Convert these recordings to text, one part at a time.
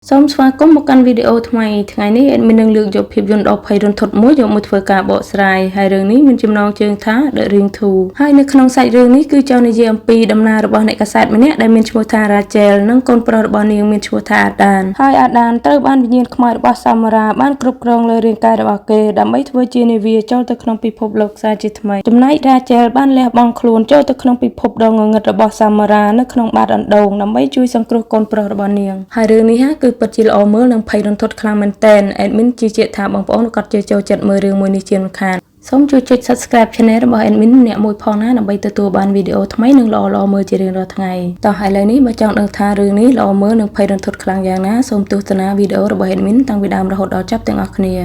សូមស្វាគមន៍មកកាន់វីដេអូថ្មីថ្ងៃនេះមាននឹងលើកយកភាពយន្តដ៏ភ័យរន្ធត់មួយយកមកធ្វើការបកស្រាយហើយរឿងនេះមានចំណងជើងថា The Ring 2 ហើយនៅក្នុងសាច់រឿងនេះគឺចង់និយាយអំពីដំណើររបស់អ្នកកាសែតម្នាក់ដែលមានឈ្មោះថា Rachel និងកូនប្រុសរបស់នាងមានឈ្មោះថា Adan ហើយ Adan ត្រូវបានវិញ្ញាណខ្មោចរបស់ Samara បានគ្រប់គ្រងលើរាងកាយរបស់គេដើម្បីធ្វើជានាវាចូលទៅក្នុងពិភពលោកសាជាថ្មីចំណែក Rachel បានលះបង់ខ្លួនចូលទៅក្នុងពិភពដ៏ងងឹតរបស់ Samara នៅក្នុងបាតអណ្ដូងដើម្បីជួយសង្គ្រោះកូនប្រុសរបស់នាងហើយរឿងនេះគឺពិតជាល្អមើលនិងភ័យរន្ធត់ខ្លាំងមែនទែន admin ជឿជាក់ថាបងប្អូនក៏ចូលចិត្តមើលរឿងមួយនេះជាមិនខានសូមជួយចុច subscribe channel របស់ admin អ្នកមួយផងណាដើម្បីទទួលបានវីដេអូថ្មីនិងល្អៗមើលជារៀងរាល់ថ្ងៃតោះឥឡូវនេះបើចង់ដឹងថារឿងនេះល្អមើលនិងភ័យរន្ធត់ខ្លាំងយ៉ាងណាសូមទស្សនាវីដេអូរបស់ admin តាំងពីដើមរហូតដល់ចប់ទាំងអស់គ្នា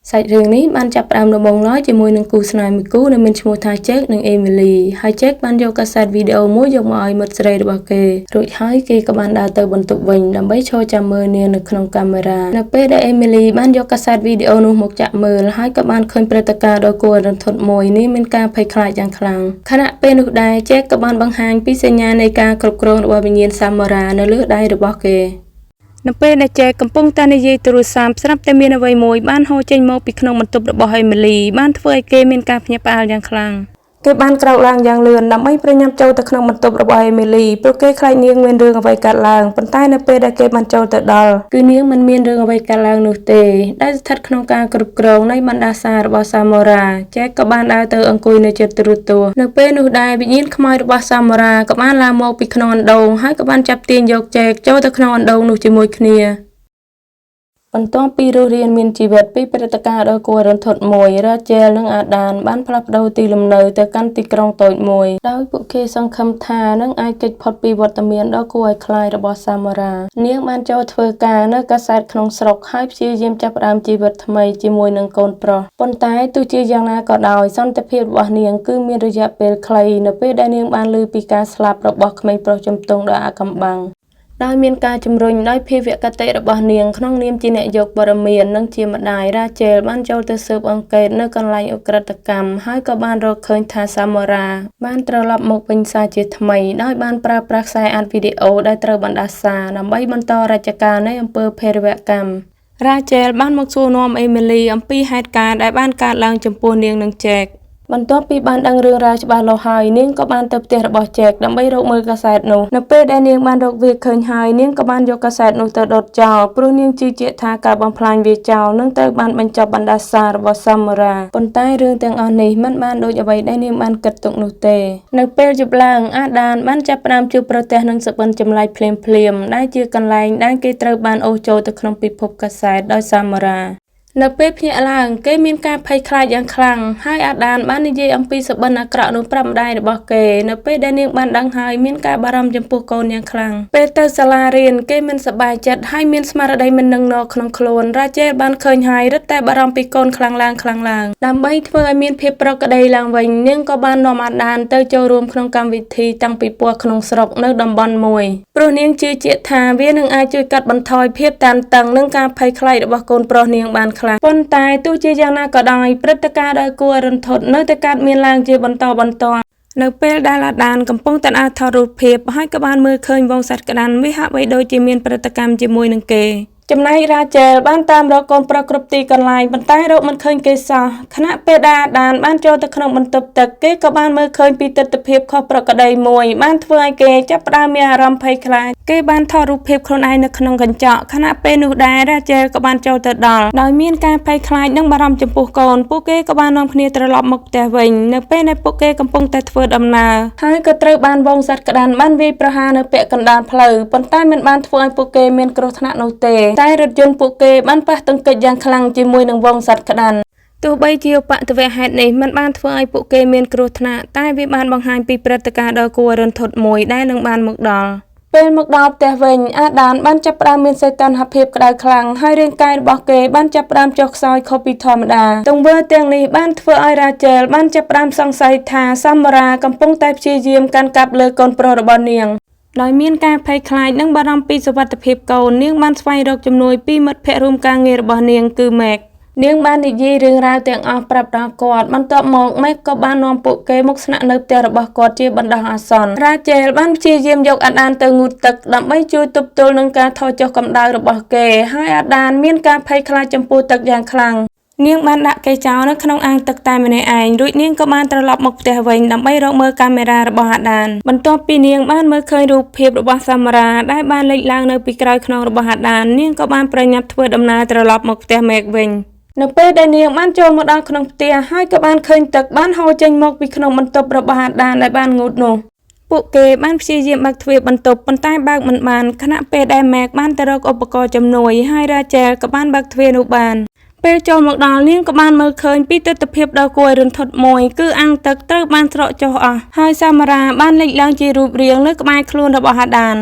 សាច់រឿងនេះបានចាប់ផ្ដើមដំបូងឡើយជាមួយនឹងគូស្នេហ៍មួយគូដែលមានឈ្មោះថា Jack និង Emily ហើយ Jack បានយកកាសែតវីដេអូមួយយកមកឲ្យមិត្តស្រីរបស់គេរួចហើយគេក៏បានដើរទៅបន្ទប់វិញដើម្បីឈរចាំមើលនាងនៅក្នុងកាមេរ៉ានៅពេលដែល Emily បានយកកាសែតវីដេអូនោះមកចាក់មើលហើយក៏បានឃើញព្រឹត្តិការណ៍ដ៏គួររន្ធត់មួយនេះមានការភ័យខ្លាចយ៉ាងខ្លាំងខណៈពេលនោះដែរ Jack ក៏បានបង្ហាញពីសញ្ញានៃការគ្រប់គ្រងរបស់វិញ្ញាណ Samara នៅលើដៃរបស់គេនៅពេលដែលចែកកំពុងតែនិយាយទូរស័ព្ទស្រាប់តែមានអ្វីមួយបានហូរចេញមកពីក្នុងបន្ទប់របស់ Emily បានធ្វើឲ្យគេមានការភ្ញាក់ផ្អើលយ៉ាងខ្លាំងគេបានក្រោកឡើងយ៉ាងលឿនដើម្បីប្រញាប់ចូលទៅក្នុងបន្ទប់របស់ Emily ព្រោះគេខ្លាចនាងមានរឿងអ្វីកើតឡើងប៉ុន្តែនៅពេលដែលគេបានចូលទៅដល់គឺនាងមិនមានរឿងអ្វីកើតឡើងនោះទេដែលស្ថិតក្នុងការគ្រប់គ្រងនៃបណ្ដាសារបស់ Samara ចែកក៏បានដើរទៅអង្គុយនៅជិតទូរទស្សន៍នៅពេលនោះដែរវិញ្ញាណខ្មោចរបស់ Samara ក៏បានឡើងមកពីក្នុងអណ្ដូងហើយក៏បានចាប់ទាញយកចែកចូលទៅក្នុងអណ្ដូងនោះជាមួយគ្នាបន្ទាប់ពីរស់រានមានជីវិតពីព្រឹត្តិការណ៍ដ៏គួររន្ធត់មួយ Rachel និង Adan បានផ្លាស់ប្ដូរទីលំនៅទៅកាន់ទីក្រុងតូចមួយដោយពួកគេសង្ឃឹមថានឹងអាចគេចផុតពីវត្តមានដ៏គួរឲ្យខ្លាចរបស់ Samara នាងបានចូលធ្វើការនៅកាសែតក្នុងស្រុកហើយព្យាយាមចាប់ផ្ដើមជីវិតថ្មីជាមួយនឹងកូនប្រុសប៉ុន្តែទោះជាយ៉ាងណាក៏ដោយសន្តិភាពរបស់នាងគឺមានរយៈពេលខ្លីនៅពេលដែលនាងបានឮពីការស្លាប់របស់ក្មេងប្រុសជំទង់ដ៏អាថ៌កំបាំងដោយមានការជំរុញដោយភាវគតិរបស់នាងក្នុងនាមជាអ្នកយកព័ត៌មាននិងជាម្ដាយ Rachel បានចូលទៅស៊ើបអង្កេតនៅកន្លែងឧក្រិដ្ឋកម្មហើយក៏បានរកឃើញថា Samara បានត្រឡប់មកវិញសាជាថ្មីដោយបានប្រើប្រាស់ខ្សែអានវីដេអូដែលត្រូវបណ្ដាសាដើម្បីបន្តរជ្ជកាលនៃអំពើភេរវកម្ម Rachel បានមកសួរនាំ Emily អំពីហេតុការណ៍ដែលបានកើតឡើងចំពោះនាងនិង Jackបន្ទាប់ពីបានដឹងរឿងរ៉ាវច្បាស់លាស់ហើយនាងក៏បានទៅផ្ទះរបស់ Jack ដើម្បីរកមើលកាសែតនោះនៅពេលដែលនាងបានរកវាឃើញហើយនាងក៏បានយកកាសែតនោះទៅដុតចោលព្រោះនាងជឿជាក់ថាការបំផ្លាញវាចោលនឹងត្រូវបានបញ្ចប់បណ្ដាសារបស់ Samara ប៉ុន្តែរឿងទាំងអស់នេះមិនបានដូចអ្វីដែលនាងបានគិតទុកនោះទេនៅពេលយប់ឡើង Adan បានចាប់ផ្ដើមជួបប្រទះនឹងសុបិនចម្លែកភ្លាមដែលជាកន្លែងដែលគេត្រូវបានអូសចូលទៅក្នុងពិភពកាសែតដោយ Samaraនៅពេលភ្ញាក់ឡើងគេមានការភ័យខ្លាចយ៉ាងខ្លាំងហើយ Adan បាននិយាយអំពីសុបិនអាក្រក់នោះប្រាប់ម្ដាយរបស់គេនៅពេលដែលនាងបានដឹងហើយមានការបារម្ភចំពោះកូនយ៉ាងខ្លាំងពេលទៅសាលារៀនគេមិនសប្បាយចិត្តហើយមានស្មារតីមិននឹងណក្នុងខ្លួន Rachel បានឃើញហើយរឹតតែបារម្ភពីកូនខ្លាំងឡើងដើម្បីធ្វើឲ្យមានភាពប្រក្រតីឡើងវិញនាងក៏បាននាំ Adan ទៅចូលរួមក្នុងកម្មវិធីតាំងពិព័រណ៍ក្នុងស្រុកនៅតំបន់មួយព្រោះនាងជឿជាក់ថាវានឹងអាចជួយកាត់បន្ថយភាពតានតឹងនិងការភ័យខ្លាចរបស់កូនប្រុសនាងបានប៉ុន្តែទោះជាយ៉ាងណាក៏ដោយព្រឹត្តិការណ៍ដ៏គួររន្ធត់នៅតែកើតមានឡើងជាបន្តបន្ទាប់នៅពេលដែល Adan កំពុងតែថតរូបភាពហើយក៏បានមើលឃើញវងសត្វក្តាន់វាហាក់បីដូចជាមានព្រឹត្តិកម្មជាមួយនឹងគេចំណែក Rachel បានតាមរកកូនប្រុសគ្រប់ទីកន្លែងប៉ុន្តែរកមិនឃើញគេសោះខណៈពេលដែល Adan បានចូលទៅក្នុងបន្ទប់ទឹកគេក៏បានមើលឃើញពីទិដ្ឋភាពខុសប្រក្រតីមួយបានធ្វើឲ្យគេចាប់ផ្ដើមមានអារម្មណ៍ភ័យខ្លាចគេបានថតរូបភាពខ្លួនឯងនៅក្នុងកញ្ចក់ខណៈពេលនោះដែរ Rachel ក៏បានចូលទៅដល់ដោយមានការភ័យខ្លាចនិងបារម្ភចំពោះកូនពួកគេក៏បាននាំគ្នាត្រឡប់មកផ្ទះវិញនៅពេលដែលពួកគេកំពុងតែធ្វើដំណើរហើយក៏ត្រូវបានវងសត្វក្តាន់បានវាយប្រហារនៅពាក់កណ្ដាលផ្លូវប៉ុន្តែមិនបានធ្វើឲ្យពួកគេមានគ្រោះថ្នាក់នោះទេតែរថយន្តពួកគេបានប៉ះទង្គិចយ៉ាងខ្លាំងជាមួយនឹងវងសត្វក្តាន់ទោះបីជាឧបទ្ទវហេតុនេះមិនបានធ្វើឲ្យពួកគេមានគ្រោះថ្នាក់តែវាបានបង្ហាញពីព្រឹត្តិការណ៍ដ៏គួររន្ធត់មួយដែលនឹងបានមកដល់ពេលមកដល់ផ្ទះវិញ Adan បានចាប់ផ្ដើមមានសីតុណ្ហភាពក្តៅខ្លាំងហើយរាងកាយរបស់គេបានចាប់ផ្ដើមចុះខ្សោយខុសពីធម្មតាទង្វើទាំងនេះបានធ្វើឲ្យ Rachel បានចាប់ផ្ដើមសង្ស័យថា Samara កំពុងតែព្យាយាមកាន់កាប់លើកូនប្រុសរបស់នាងដោយមានការភ័យខ្លាចនិងបារម្ភពីសុវត្ថិភាពកូននាងបានស្វែងរកជំនួយពីមិត្តភ័ក្តិរួមការងាររបស់នាងគឺ Meg នាងបាននិយាយរឿងរ៉ាវទាំងអស់ប្រាប់ដល់គាត់បន្ទាប់មកម៉ែក៏បាននាំពួកគេមកស្នាក់នៅផ្ទះរបស់គាត់ជាបណ្ដោះអាសន្នរ៉ាជែលបានព្យាយាមយកអាដានទៅងូតទឹកដើម្បីជួយទប់ទល់នឹងការថយចុះកម្ដៅរបស់គេហើយអាដានមានការភ័យខ្លាចចំពោះទឹកយ៉ាងខ្លាំងនាងបានដាក់គេចោលនៅក្នុងអាងទឹកតែម្នាក់ឯងរួចនាងក៏បានត្រឡប់មកផ្ទះវិញដើម្បីរកមើលកាមេរ៉ារបស់អាដានបន្ទាប់ពីនាងបានមើលឃើញរូបភាពរបស់សាមារ៉ាដែលបានលេចឡើងនៅពីក្រោយខ្នងរបស់អាដាននាងក៏បានប្រញាប់ធ្វើដំណើរត្រឡប់មកផ្ទះម៉ែកវិញនៅពេលដែលនាងបានចូលមកដល់ក្នុងផ្ទះហើយក៏បានឃើញទឹកបានហូរចេញមកពីក្នុងបន្ទប់របស់អាដានដែលបានងូតនោះពួកគេបានព្យាយាមបើកទ្វារបន្ទប់ប៉ុន្តែបើកមិនបានខណៈពេលដែលម៉ែកបានទៅរកឧបករណ៍ជំនួយហើយរ៉ាជែលក៏បានបើកទ្វារនោះបានពេលចូលមកដល់នាងក៏បានមើលឃើញពីទស្សនភាពដ៏គួរឲ្យរន្ធត់មួយគឺអាងទឹកត្រូវបានស្រកចុះអស់ហើយសាមារ៉ាបានលេចឡើងជារូបរាងនៅក្បែរខ្លួនរបស់អាដាន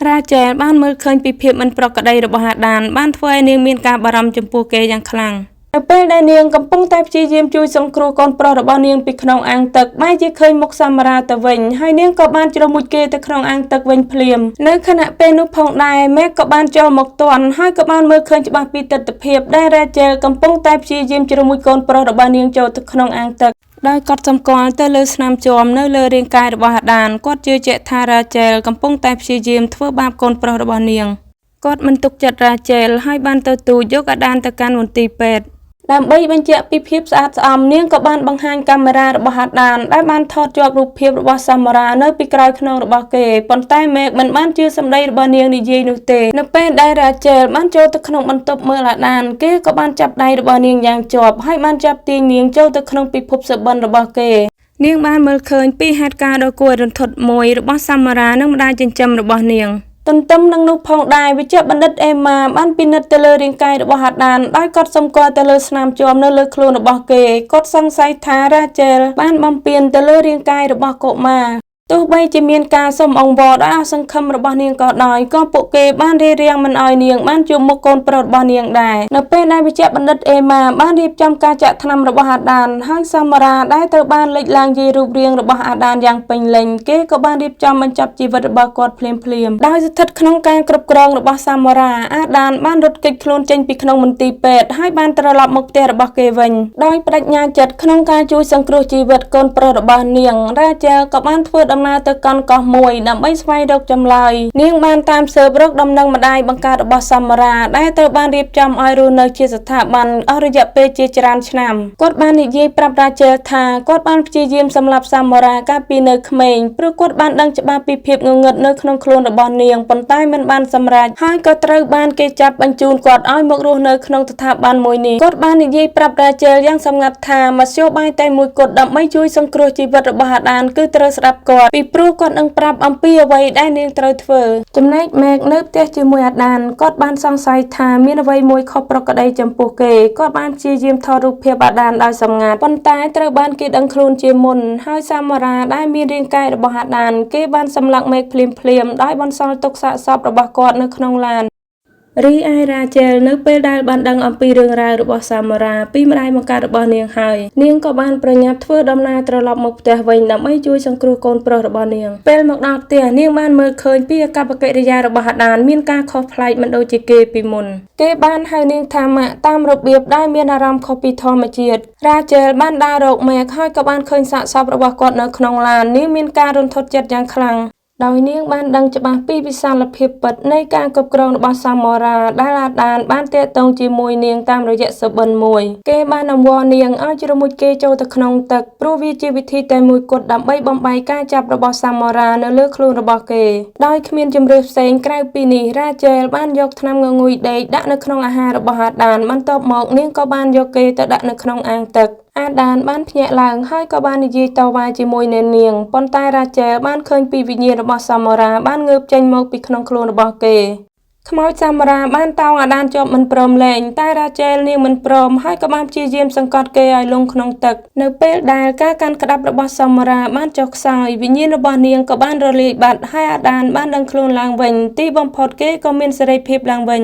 រ៉ាជែលបានមើលឃើញពីភាពមិនប្រក្រតីរបស់អាដានបានធ្វើឲ្យនាងមានការបារម្ភចំពោះគេយ៉ាងខ្លាំងនៅពេលដែលនាងកំពុងតែព្យាយាមជួយសង្គ្រោះកូនប្រុសរបស់នាងពីក្នុងអាងទឹកបែរជាឃើញមុខសាមារ៉ាទៅវិញហើយនាងក៏បានជ្រមុជគេទៅក្នុងអាងទឹកវិញភ្លាមនៅខណៈពេលនោះផងដែរម៉ែកក៏បានចូលមកទាន់ហើយក៏បានមើលឃើញច្បាស់ពីទស្សនភាពដែលរ៉ាជែលកំពុងតែព្យាយាមជ្រមុជកូនប្រុសរបស់នាងចូលទៅក្នុងអាងទឹកដោយកត់សម្គាល់ទៅលើស្នាមជាំនៅលើរាងកាយរបស់អាដានគាត់ជឿជាក់ថារ៉ាជែលកំពុងតែព្យាយាមធ្វើបាបកូនប្រុសរបស់នាងគាត់មិនទុកចិត្តរ៉ាជែលហើយបានទៅទូចយកអាដានទៅកាន់មន្ទីរពេទ្យដើម្បីបញ្ជាក់ពីភាពស្អាតស្អំនាងក៏បានបង្ហាញកាមេរ៉ារបស់អាដានដែលបានថតជាប់រូបភាពរបស់សាមារ៉ានៅពីក្រោយខ្នងរបស់គេប៉ុន្តែម៉ែកមិនបានជឿសម្ដីរបស់នាងនិយាយនោះទេនៅពេលដែលរ៉ាជែលបានចូលទៅក្នុងបន្ទប់មើលអាដានគេក៏បានចាប់ដៃរបស់នាងយ៉ាងជាប់ហើយបានចាប់ទាញនាងចូលទៅក្នុងពិភពសុបិនរបស់គេនាងបានមើលឃើញពីហេតុការណ៍ដ៏គួររន្ធត់មួយរបស់សាមារ៉ានិងម្ដាយចិញ្ចឹមរបស់នាងទន្ទឹមនឹងនោះផងដែរវិជ្ជបណ្ឌិតអេម៉ាបានពិនិត្យទៅលើរាងកាយរបស់អាដានដោយកត់សម្គាល់ទៅលើស្នាមជាំនៅលើខ្លួនរបស់គេគាត់សង្ស័យថារ៉ាជែលបានបំពានទៅលើរាងកាយរបស់កុមារទោះបីជាមានការសុំអង្វរដោយអសង្ឃឹមរបស់នាងក៏ដោយក៏ពួកគេបានរារាំងមិនឲ្យនាងបានជួបមុខកូនប្រុសរបស់នាងដែរនៅពេលដែលវិជ្ជបណ្ឌិតអេម៉ាបានរៀបចំការចាក់ថ្នាំរបស់អាដានហើយសាមារ៉ាដែលត្រូវបានលេចឡើងជារូបរាងរបស់អាដានយ៉ាងពេញលេញគេក៏បានរៀបចំបញ្ចប់ជីវិតរបស់គាត់ភ្លាមៗដោយស្ថិតក្នុងការគ្រប់គ្រងរបស់សាមារ៉ាអាដានបានរត់គេចខ្លួនចេញពីក្នុងមន្ទីរពេទ្យហើយបានត្រឡប់មកផ្ទះរបស់គេវិញដោយបដិញ្ញាចិត្តក្នុងការជួយសង្គ្រោះជីវិតកូនប្រុសរបស់នាងរ៉ាជែលក៏បានធ្វើដំណើរទៅកាន់កោះមួយដើម្បីស្វែងរកចម្លើយនាងបានតាមស៊ើបរកដំណឹងម្ដាយបង្កើតរបស់សាមារ៉ាដែលត្រូវបានរៀបចំឲ្យរស់នៅជាស្ថាប័នអស់រយៈពេលជាច្រើនឆ្នាំគាត់បាននិយាយប្រាប់រ៉ាជែលថាគាត់បានព្យាយាមសម្លាប់សាមារ៉ាកាលពីនៅក្មេងព្រោះគាត់បានដឹងច្បាស់ពីភាពងងឹតនៅក្នុងខ្លួនរបស់នាងប៉ុន្តែមិនបានសម្រេចហើយក៏ត្រូវបានគេចាប់បញ្ជូនគាត់ឲ្យមករស់នៅក្នុងស្ថាប័នមួយនេះគាត់បាននិយាយប្រាប់រ៉ាជែលយ៉ាងសម្ងាត់ថាមធ្យោបាយតែមួយគត់ដើម្បីជួយសង្គ្រោះជីវិតរបស់អាដានគឺត្រូវស្ដាប់គាត់ពីព្រោះគាត់នឹងប្រាប់អំពីអ្វីដែលនាងត្រូវធ្វើចំណែកម៉ែកនៅផ្ទះជាមួយអាដានគាត់បានសង្ស័យថាមានអ្វីមួយខុសប្រក្រតីចំពោះគេគាត់បានព្យាយាមថតរូបភាពអាដានដោយសម្ងាត់ប៉ុន្តែត្រូវបានគេដឹងខ្លួនជាមុនហើយសាមារ៉ាដែលមានរាងកាយរបស់អាដានគេបានសម្លាប់ម៉ែកភ្លាមៗដោយបន្សល់ទុកសាកសពរបស់គាត់នៅក្នុងឡានរីឯរ៉ាជែលនៅពេលដែលបានដឹងអំពីរឿងរ៉ាវរបស់សាមារ៉ាពីម្ដាយបង្កើតរបស់នាងហើយនាងក៏បានប្រញាប់ធ្វើដំណើរត្រឡប់មកផ្ទះវិញដើម្បីជួយសង្គ្រោះកូនប្រុសរបស់នាងពេលមកដល់ផ្ទះនាងបានមើលឃើញពីអាកប្បកិរិយារបស់អាដានមានការខុសប្លែកមិនដូចជាគេពីមុនគេបានហៅនាងថាម៉ាក់តាមរបៀបដែលមានអារម្មណ៍ខុសពីធម្មជាតិរ៉ាជែលបានដើររកម៉ែកហើយក៏បានឃើញសាកសពរបស់គាត់នៅក្នុងឡាននាងមានការរន្ធត់ចិត្តយ៉ាងខ្លាំងដោយនាងបានដឹងច្បាស់ពីវិសាលភាពពិតនៃការគ្រប់គ្រងរបស់សាមារ៉ាដែលអាដានបានទាក់ទងជាមួយនាងតាមរយៈសុបិនមួយគេបានអង្វរនាងឲ្យជ្រមុជគេចូលទៅក្នុងទឹកព្រោះវាជាវិធីតែមួយគត់ដើម្បីបំបែកការចាប់របស់សាមារ៉ានៅលើខ្លួនរបស់គេដោយគ្មានជំរឿសផ្សេងក្រៅពីនេះរ៉ាជែលបានយកថ្នាំងងុយដេកដាក់នៅក្នុងអាហាររបស់អាដានបន្ទាប់មកនាងក៏បានយកគេទៅដាក់នៅក្នុងអាងទឹកអាដានបានភ្ញាក់ឡើងហើយក៏បាននិយាយតវ៉ាជាមួយនាងប៉ុន្តែរ៉ាជែលបានឃើញពីវិញ្ញាណរបស់សាមារ៉ាបានងើបចេញមកពីក្នុងខ្លួនរបស់គេខ្មោចសាមារ៉ាបានតោងអាដានជាប់មិនព្រមលែងតែរ៉ាជែលនាងមិនព្រមហើយក៏បានព្យាយាមសង្កត់គេឲ្យលង់ក្នុងទឹកនៅពេលដែលការកាន់ក្តាប់របស់សាមារ៉ាបានចុះខ្សោយវិញ្ញាណរបស់នាងក៏បានរលាយបាត់ហើយអាដានបានដឹងខ្លួនឡើងវិញទីបំផុតគេក៏មានសេរីភាពឡើងវិញ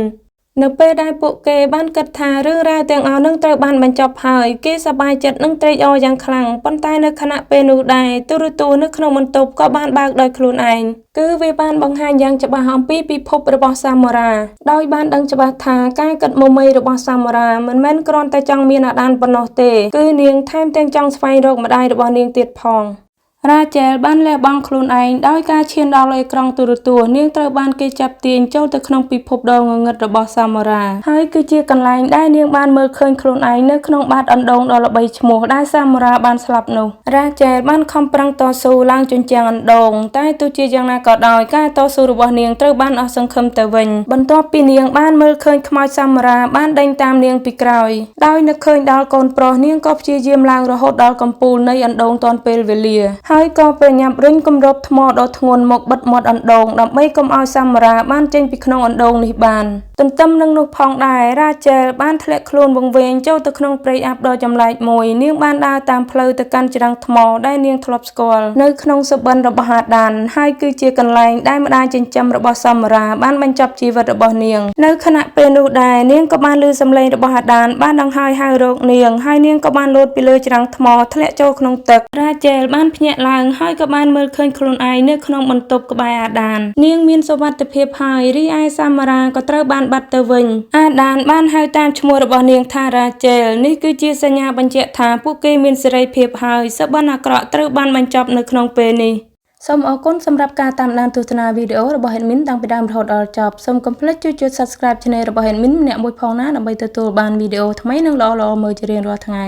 នៅពេលដែលពួកគេបានគិតថារឿងរ៉ាវទាំងអស់នឹងត្រូវបានបញ្ចប់ហើយគេសប្បាយចិត្តនិងត្រេកអរយ៉ាងខ្លាំងប៉ុន្តែនៅខណៈពេលនោះដែរទូរទស្សន៍នៅក្នុងបន្ទប់ក៏បានបើកដោយខ្លួនឯងគឺវាបានបង្ហាញយ៉ាងច្បាស់អំពីពិភពរបស់សាមូរ៉ាដោយបានដឹងច្បាស់ថាការគិតមមាញរបស់សាមូរ៉ាមិនមែនគ្រាន់តែចង់មានអាដានប៉ុណ្ណោះទេគឺនាងថែមទាំងចង់ស្វែងរកម្ដាយរបស់នាងទៀតផងរ៉ាជែលបានលះបង់ខ្លួនឯងដោយការឈានដល់អេក្រង់ទូរទស្សន៍នាងត្រូវបានគេចាប់ទាញចូលទៅក្នុងពិភពដ៏ងងឹតរបស់សាមូរ៉ាហើយគឺជាកន្លែងដែលនាងបានមើលឃើញខ្លួនឯងនៅក្នុងបាតអណ្ដូងដ៏ល្បីឈ្មោះដែលសាមូរ៉ាបានស្លាប់នោះរ៉ាជែលបានខំប្រឹងតស៊ូឡើងជញ្ជាំងអណ្ដូងតែទោះជាយ៉ាងណាក៏ដោយការតស៊ូរបស់នាងត្រូវបានអស់សង្ឃឹមទៅវិញបន្ទាប់ពីនាងបានមើលឃើញខ្មោចសាមូរ៉ាបានដេញតាមនាងពីក្រោយដោយនឹកឃើញដល់កូនប្រុសនាងក៏ព្យាយាមឡើងរហូតដល់កំពូលនៃអណ្ដូងទាន់ពេលវេលាហើយក៏ប្រញាប់រុញគម្របថ្មដ៏ធ្ងន់មកបិទមាត់អណ្ដូងដើម្បីកុំឲ្យសាមូរ៉ាបានចេញពីក្នុងអណ្ដូងនេះបានទន្ទឹមនឹងនោះផងដែររ៉ាជែលបានធ្លាក់ខ្លួនវង្វេងចូលទៅក្នុងព្រៃអាប់ដ៏ចម្លែកមួយនាងបានដើរតាមផ្លូវទៅកាន់ច្រាំងថ្មដែលនាងធ្លាប់ស្គាល់នៅក្នុងសុបិនរបស់អាដានហើយគឺជាកន្លែងដែលម្ដាយចិញ្ចឹមរបស់សាមូរ៉ាបានបញ្ចប់ជីវិតរបស់នាងនៅខណៈពេលនោះដែរនាងក៏បានឮសំឡេងរបស់អាដានបានដង្ហោយហៅរកនាងហើយនាងក៏បានលោតពីលើច្រាំងថ្មធ្លាក់ចូលក្នុងទឹករ៉ាជែលបានភ្ញាក់ឡើងហើយក៏បានមើលឃើញខ្លួនឯងនៅក្នុងបន្ទប់ក្បែរអាដាននាងមានសុវត្ថិភាពហើយរីឯសាមូរ៉ាក៏ត្រូវបានបាត់ទៅវិញអាដានបានហៅតាមឈ្មោះរបស់នាងថារ៉ាជែលនេះគឺជាសញ្ញាបញ្ជាក់ថាពួកគេមានសេរីភាពហើយសុបិនអាក្រក់ត្រូវបានបញ្ចប់នៅក្នុងពេលនេះសូមអរគុណសម្រាប់ការតាមដានទស្សនាវីដេអូរបស់ Admin តាំងពីដើមរហូតដល់ចប់សូមកុំភ្លេចជួយចុច Subscribe Channel របស់ Admin ម្នាក់មួយផងណាដើម្បីទទួលបានវីដេអូថ្មីនិងល្អៗមើលជារៀងរាល់ថ្ងៃ